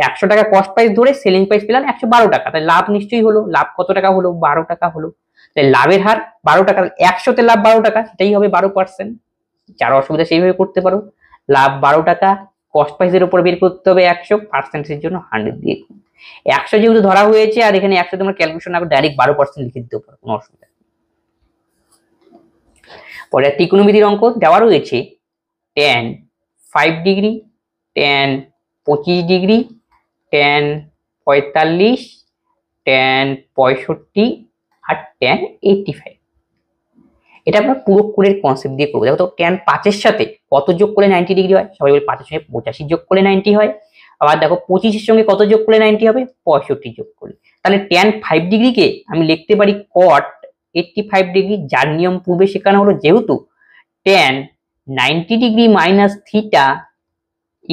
100 টাকা কস্ট প্রাইস ধরে সেলিং প্রাইস পেলাম 112 টাকা, তাহলে লাভ নিশ্চয়ই হলো। লাভ কত টাকা হলো? 12 টাকা হলো। তাহলে লাভের হার 12 টাকা, 100তে লাভ 12 টাকা, সেটাই হবে 12%। যারা অসুবিধা সেইভাবে করতে পারো। লাভ 12 টাকা, কস্ট প্রাইসের উপর বের করতে হবে 100, পার্সেন্টেজের জন্য 100 দিয়ে 100 যেহেতু ধরা হয়েছে, আর এখানে 100 তোমরা ক্যালকুলেশন না করে ডাইরেক্ট 12% লিখে দিতে পারো, কোনো অসুবিধা নেই। পরে ত্রিকোণমিতির অঙ্ক দেওয়া রয়েছে tan 5 degree, tan 25 degree, tan 45, tan 65 আর tan 85। এটা আমরা পুরো কোণের কনসেপ্ট দিয়ে করবো। দেখো তো tan 5 এর সাথে কত যোগ করলে 90 ডিগ্রি হয়? সবাই বলে 5 এর সঙ্গে 85 যোগ করলে 90 হয়। আবার দেখো 25 এর সঙ্গে কত যোগ করলে 90 হবে? 65 যোগ করলে। তাহলে tan 5 ডিগ্রিকে আমি লিখতে পারি cot 85 ডিগ্রি, যার নিয়ম পূর্বে শেখানো হলো, যেহেতু tan 90 degree minus theta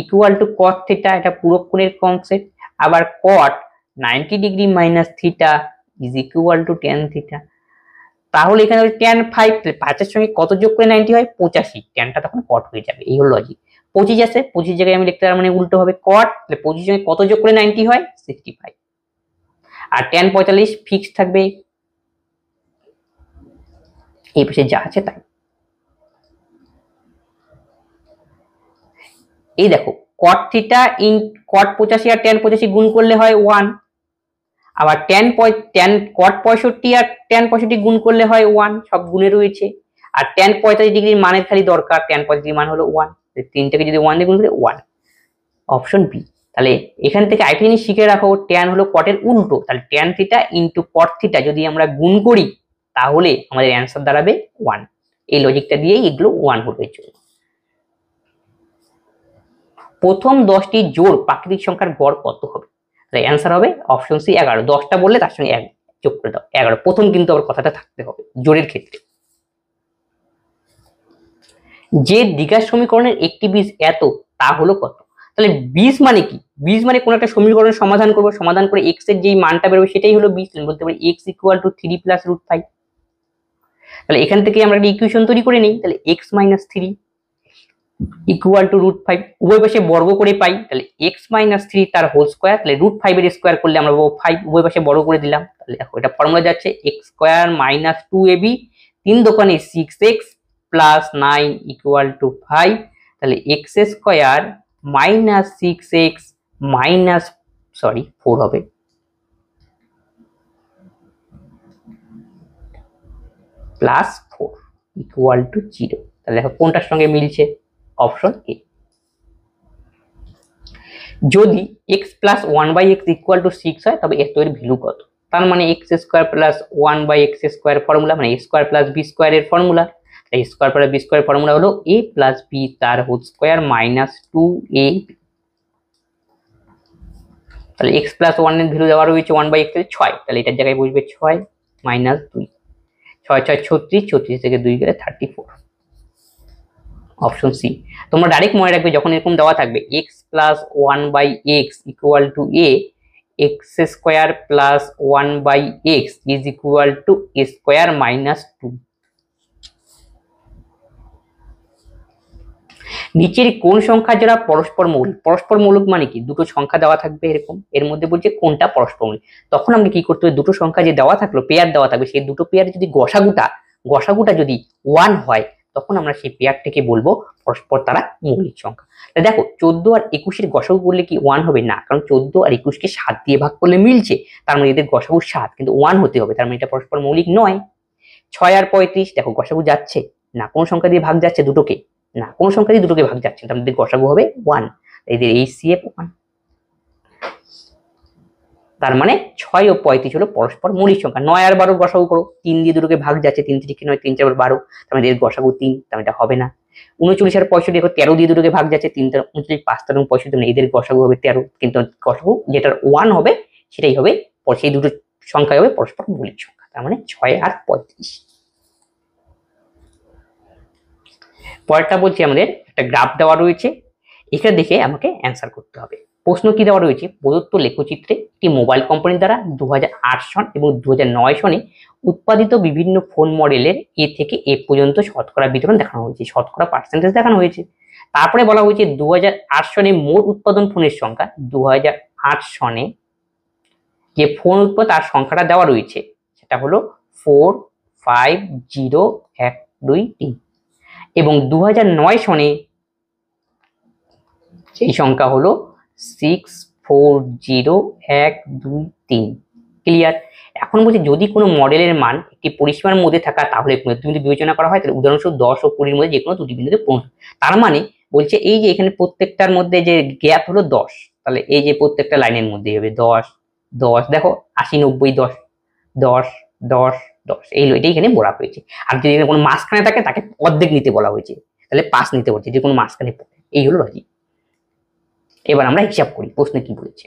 equal two cot theta, এটা পুরো কোণের কনসেপ্ট। আবার cot 90 degree minus theta is equal two tan theta. তাহলে এখানে tan 5, 5 এর সঙ্গে কত যোগ করে 90 হয়? 85, ট্যানটা তখন cot হয়ে যাবে। এই হলো লজিক। 25 আছে, 25 জায়গায় আমি লিখতে পারি মানে উল্টো হবে cot, তাহলে 25 এর সঙ্গে কত যোগ করে 90 হয়? 65। আর tan 45 ফিক্স থাকবে, এই পাশে যা আছে তাই। এই দেখো cot থিটা ইন cot 85 আর tan 85 গুণ করলে হয় 1, আবার tan cot 65 আর tan 65 গুণ করলে হয় 1, সব গুণে রয়েছে। আর tan 45 ডিগ্রির মানের খালি দরকার, tan 45 ডিগ্রির মান হলো 1, তিনটাকে যদি 1 দিয়ে গুণ করি 1, অপশন বি। তাহলে এখান থেকে আরেকটা জিনিস শিখে রাখো, tan হলো cot এর উল্টো, তাহলে tan theta into cot theta যদি আমরা গুণ করি তাহলে আমাদের অ্যান্সার দাঁড়াবে 1। এই লজিকটা দিয়েই এগুলো 1 হয়ে চলবে। প্রথম 10টি জোড় প্রাকৃতিক সংখ্যার গড় কত হবে? তাহলে অ্যান্সার হবে অপশন সি 11। 10টা বললে তার সঙ্গে 1 যোগ করে দাও, 11। প্রথম কিন্তু আবার কথাটা থাকতে হবে জোড়ের ক্ষেত্রে। যে দ্বিঘাত সমীকরণের একটি বীজ এত, তা হলো কত? তাহলে বীজ মানে কি? বীজ মানে কোন একটা সমীকরণের সমাধান করব, সমাধান করে x এর যেই মানটা বেরোবে সেটাই হলো বীজ। বলতে পারি x equal to 3 plus root 5। তাহলে এখান থেকে আমরা একটা ইকুয়েশন তৈরি করে নিই, তাহলে x minus 3 equal to root 5, উভয় পাশে বর্গ করে পাই, তাহলে x মাইনাস 3 তার হোল স্কোয়ার, তাহলে রুট 5 এর স্কোয়ার করলে আমরা পাবো 5, উভয় পাশে বর্গ করে দিলাম। তাহলে দেখো এটা ফর্মুলা যাচ্ছে x স্কোয়ার মাইনাস 2ab 3 দোকানে 6x প্লাস 9 ইকুয়াল টু 5, তাহলে x square minus 6x minus 4 হবে, প্লাস 4 ইকুয়াল টু 0। তাহলে দেখো কোনটার সঙ্গে মিলছে? Option A. যদি x plus 1/x equal to 6 হয় তবে এর ভ্যালু কত? তার মানে x square plus 1/x square formula মানে a square plus b square এর formula, a square plus b square formula হলো a প্লাস b তার হোল স্কোয়ার মাইনাস 2ab। তাহলে x প্লাস 1 এর ভ্যালু দেওয়া রয়েছে 1/x এর 6, তাহলে এটার জায়গায় বসবে 6 মাইনাস 2, 6 6 36, 36 থেকে 2 গেলে 34, অপশন সি। তোমরা ডাইরেক্ট মনে রাখবে যখন এরকম দেওয়া থাকবে x plus 1/x equal to a, x square plus 1/x is equal two a square minus 2। নিচের কোন সংখ্যা যারা পরস্পর মৌলিক? পরস্পর মৌলিক মানে কি? দুটো সংখ্যা দেওয়া থাকবে এরকম, এর মধ্যে বলছে কোনটা পরস্পর মৌলিক। তখন আমরা কি করতে হবে, দুটো সংখ্যা যে দেওয়া থাকলো পেয়ার দেওয়া থাকবে, সেই দুটো পেয়ার যদি গসাগুটা যদি 1 হয় তখন আমরা সেই পেয়ারটাকে বলবো পরস্পর তারা মৌলিক সংখ্যা। দেখো 14 আর 21 গসাগু করলে কি 1 হবে না, কারণ 14 আর 21 7 দিয়ে ভাগ করলে মিলছে, তার মানে এদের গসাগু 7, কিন্তু 1 হতে হবে, তার মানে এটা পরস্পর মৌলিক নয়। 6 আর 35 দেখো গসাগু যাচ্ছে না, কোন সংখ্যা দিয়ে ভাগ যাচ্ছে, দুটোকে না, কোন সংখ্যা দিয়ে দুটোকে ভাগ যাচ্ছে, তার মধ্যে গসাগু হবে 1, এদের HCF 1। তার মানে 6 ও 35 হলো পরস্পর মৌলিক সংখ্যা। 9 আর 12 গসাগু করো, 3 দিয়ে দুটোকে ভাগ যাচ্ছে, 3 3 9, 3 4 12, তার মানে এর গসাগু 3, তার মানে এটা হবে না। 39 আর 65 দেখো 13 দিয়ে দুটোকে ভাগ যাচ্ছে, 3 3 39, 5 3 65, মানে এদের গসাগু হবে 13, কিন্তু গসাগু যেটার 1 হবে সেটাই হবে, সেই দুটো সংখ্যা হবে পরস্পর মৌলিক সংখ্যা, তার মানে 6 আর 35। পরেরটা বলছি আমাদের একটা গ্রাফ দেওয়া রয়েছে, এটা দেখে আমাকে অ্যান্সার করতে হবে। প্রশ্ন কি দেওয়া রয়েছে, প্রদত্ত লেখচিত্রে একটি মোবাইল কোম্পানি দ্বারা 2008 সন এবং 2009 সনে উৎপাদিত বিভিন্ন ফোন মডেলের এ থেকে এ পর্যন্ত শতকরা বিতরণ দেখানো হয়েছে, শতকরা পার্সেন্টেজ দেখানো হয়েছে। তারপরে বলা হয়েছে 2008 সনে মোট উৎপাদন ফোনের সংখ্যা, 2008 সনে যে ফোন উৎপাদন তার সংখ্যাটা দেওয়া রয়েছে, সেটা হলো 450123, এবং 2009 সনে সেই সংখ্যা হলো 640123। ক্লিয়ার? এখন বলছি যদি কোনো মডেলের মান একটি পরিসীমার মধ্যে থাকা তাহলে যদি বিবেচনা করা হয় তাহলে উদাহরণস্বরূপ 10 ও 20 এর মধ্যে যে কোনো দুটি বিন্দুতে পৌঁছে, তার মানে বলছে এই যে এখানে প্রত্যেকটার মধ্যে যে গ্যাপ হলো 10, তাহলে এই যে প্রত্যেকটা লাইনের মধ্যে হবে 10 10, দেখো 80 90 10 10 10 10, এটাই এখানে বলা হয়েছে। আর যদি কোনো মাঝখানে থাকে তাকে অর্ধেক নিতে বলা হয়েছে, তাহলে 5 নিতে বলছে যে কোনো মাঝখানে, এই হলো লজিক। এবার আমরা হিসাব করি প্রশ্নে কি বলেছে।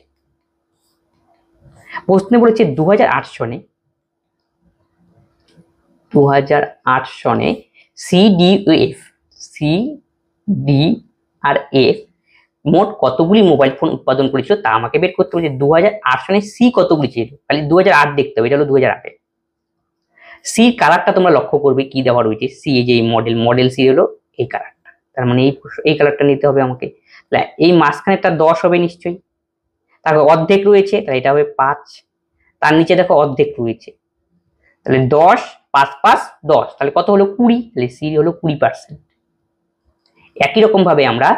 প্রশ্নে বলেছে 2008 সনে CDRF মোট কতগুলি মোবাইল ফোন উৎপাদন করেছিল তা আমাকে বের করতে বলেছে। 2008 সনে সি কতগুলি ছিল, খালি 2008 দেখতে হবে, এটা হলো 2008 সি কালারটা তোমরা লক্ষ্য করবে কি দেওয়া রয়েছে, সি এই যে মডেল সি হলো এই কালারটা, তার মানে এই কালারটা নিতে হবে আমাকে। এই মাঝখানেটা 10 হবে নিশ্চয়ই, তারপর অর্ধেক রয়েছে তাহলে এটা হবে 5, তার নিচে দেখো অর্ধেক রয়েছে, তাহলে 10 5 5 10, তাহলে কত হলো 20, তাহলে সি হলো 20%। একই রকম ভাবে আমরা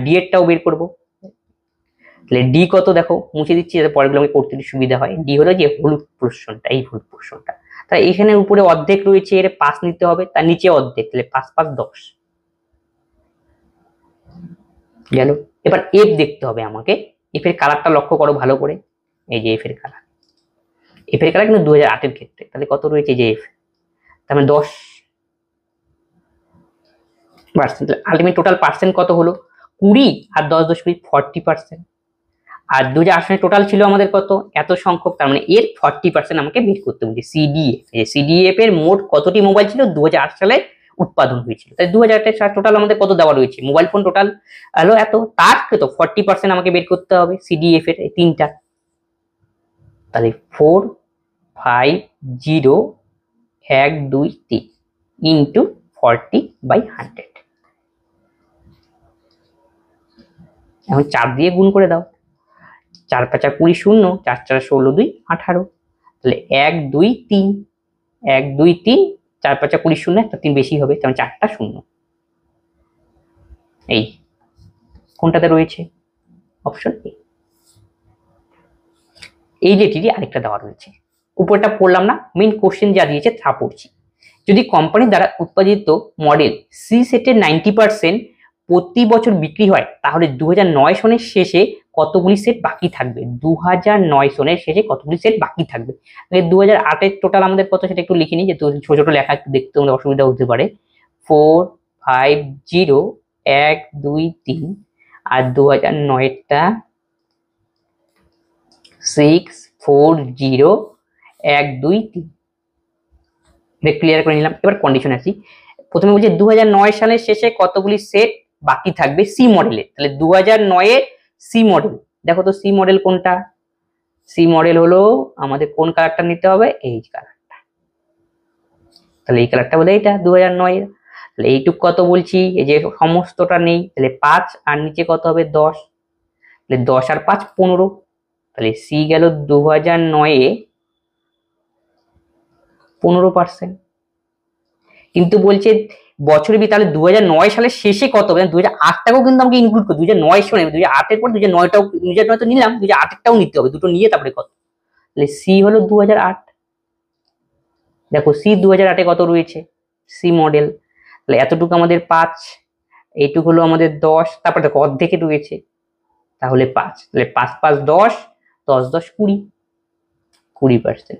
ডি এরটাও বের করব, তাহলে ডি কত দেখো মুছে দিচ্ছি যাতে পরেরগুলো আমি করতে সুবিধা হয়। ডি হলো যে হলুদ পোরশনটা, এই হলুদ পোরশনটা, তাহলে এখানে উপরে অর্ধেক রয়েছে, এর 5 নিতে হবে, তার নিচে অর্ধেক, তাহলে 5 5 10 গেল। এবার এফ দেখতে হবে আমাকে, এফ এর কালারটা লক্ষ্য করো ভালো করে, এই যে এফ এর কালার কিন্তু 2008 এর ক্ষেত্রে, তাহলে কত রয়েছে যে এফ, তার মানে 10%, আলটিমেট টোটাল পার্সেন্ট কত হলো 20 আর 10 10 40%। আর 2008 সালে টোটাল ছিল আমাদের কত, এত সংখ্যক, তার মানে এর 40% আমাকে বের করতে বলছে। সিডিএফ এর মোট কতটি মোবাইল ছিল 2008 সালে উৎপাদন হয়েছিল, তাই 2008 সালে টোটাল আমাদের কত দেওয়া রয়েছে, মোবাইল ফোন টোটাল হলো এত, তার কত 40% আমাকে বের করতে হবে সিডিএফ এর এই তিনটা, তাহলে 450123 ইন্টু 40/100, এখন 4 দিয়ে গুণ করে দাও, 4 5 20 শূন্য, 4 4 16 2 18, তাহলে 1 2 3 1 2 3, 4 5 20 শূন্য, একটা 3 বেশি হবে, তেমন 4টা শূন্য। এই কোনটাতে রয়েছে, অপশন এ। এই যেটি আরেকটা দেওয়া রয়েছে, উপরটা পড়লাম না, মেইন কোশ্চেন যা দিয়েছে তা পড়ছি। যদি কোম্পানি দ্বারা উৎপাদিত মডেল সি সেটের 90% প্রতি বছর বিক্রি হয় তাহলে 2009 সনের শেষে কতগুলি সেট বাকি থাকবে, 2009 সনের শেষে কতগুলি সেট বাকি থাকবে। 2008 এর টোটাল আমাদের কত সেটা একটু লিখে নিই, যে ছোট ছোট লেখা দেখতে আমাদের অসুবিধা হতে পারে। 450123, আর 2009 এরটা 640123, ক্লিয়ার করে নিলাম। এবার কন্ডিশন আসি, প্রথমে বলছে 2009 সালের শেষে কতগুলি সেট বাকি থাকবে সি মডেলে, তাহলে 2009 এর সি মডেল, দেখো তো সি মডেল কোনটা, সি মডেল হলো আমাদের কোন কালারটা নিতে হবে, এই কালারটা, তাহলে এই কালারটা বলে এইটা 2009 এর, তাহলে এইটুক কত বলছি, এই যে সমস্তটা নেই, তাহলে 5 আর নিচে কত হবে 10, তাহলে 10 আর 5 15, তাহলে সি গেল 2009 এ 15%। কিন্তু বলছে বছরে তাহলে 2009 সালের শেষে কত হবে, 2008টাকেও কিন্তু আমাকে ইনক্লুড করে, 2009 সালে 2008-এর পর 2009টাও, 2009 তো নিলাম, 2008-এরটাও নিতে হবে, দুটো নিয়ে তারপরে কত। তাহলে সি হলো 2008। দেখো সি 2008-এ কত রয়েছে, সি মডেল, তাহলে এতটুকু আমাদের 5, এইটুকু হলো আমাদের 10, তারপরে দেখো অর্ধেকে রয়েছে, তাহলে 5, তাহলে 5 5 10, 10 10 20, 20%।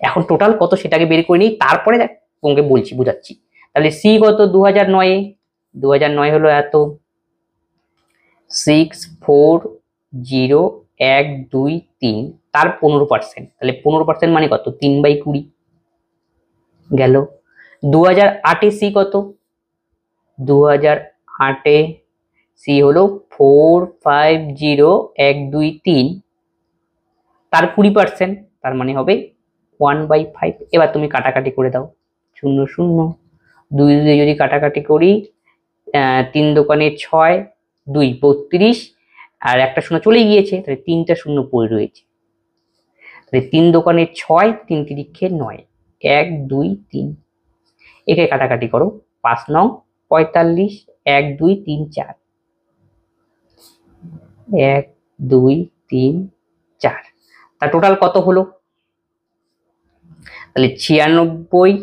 এখন টোটাল কত সেটাকে বের করে নিই, তারপরে তোমাকে বলছি, বুঝাচ্ছি। তাহলে সি কত 2009-এ, 2009 হলো এত 6 4 0 1 2 3, তার 15%, তাহলে 15% মানে কত 3/20 গেল। 2008-এ সি কত, 2008-এ সি হলো 4 5 0 1 2 3, তার 20%, তার মানে হবে 1/5। এবার তুমি কাটাকাটি করে দাও, 0 0 2 দিয়ে যদি কাটাকাটি করি, 3 দোকানে 6, 2 32, আর একটা শূন্য চলে গিয়েছে, তাহলে 3টা শূন্য পড়ে রয়েছে, তাহলে 3 দোকানে 6, 3 তিরিক্ষে 9, 1 2 3, একে কাটাকাটি করো, 5 9 45, 1 2 3 4, 1 2 3 4, তা টোটাল কত হলো, তাহলে 96,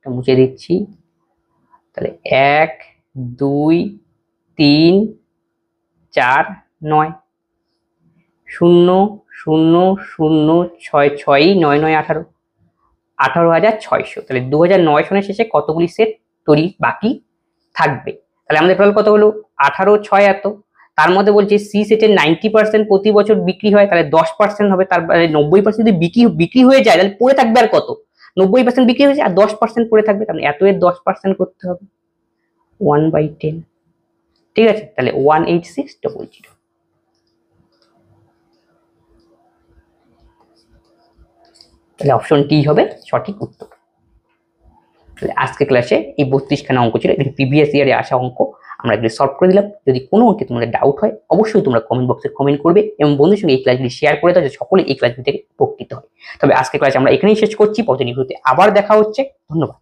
মুছে দিচ্ছি, তাহলে 1 2 3 4 9, 0 0 0 6 6 9 9 18, 18,600। তাহলে 2009 সনের শেষে কতগুলি সেট তৈরি বাকি থাকবে, তাহলে আমাদের টোটাল কত হলো 18 6 এত। তার মধ্যে বলছে সি সেটের 90% প্রতি বছর বিক্রি হয়, তাহলে 10% হবে, তার 90% যদি বিক্রি হয়ে যায়, তাহলে পড়ে থাকবে আর কত, 90% বিক্রি হয়েছে আর 10% পড়ে থাকবে, তাহলে এত এর 10% করতে হবে 1/10, ঠিক আছে, তাহলে 18600। তাহলে অপশন টি হবে সঠিক উত্তর। তাহলে আজকে ক্লাসে এই 32খানা অঙ্ক ছিল, এগুলি প্রিভিয়াস ইয়ারে আসা অঙ্ক, আমরা এগুলি সলভ করে দিলাম। যদি কোনো অঙ্কে তোমাদের ডাউট হয়, অবশ্যই তোমরা কমেন্ট বক্সে কমেন্ট করবে এবং বন্ধুদের সঙ্গে এই ক্লাসগুলি শেয়ার করে দাও, যে সকলে এই ক্লাসগুলি থেকে উপকৃত হয়। তবে আজকে ক্লাস আমরা এখানেই শেষ করছি, পরবর্তী ভিডিওতে আবার দেখা হচ্ছে, ধন্যবাদ।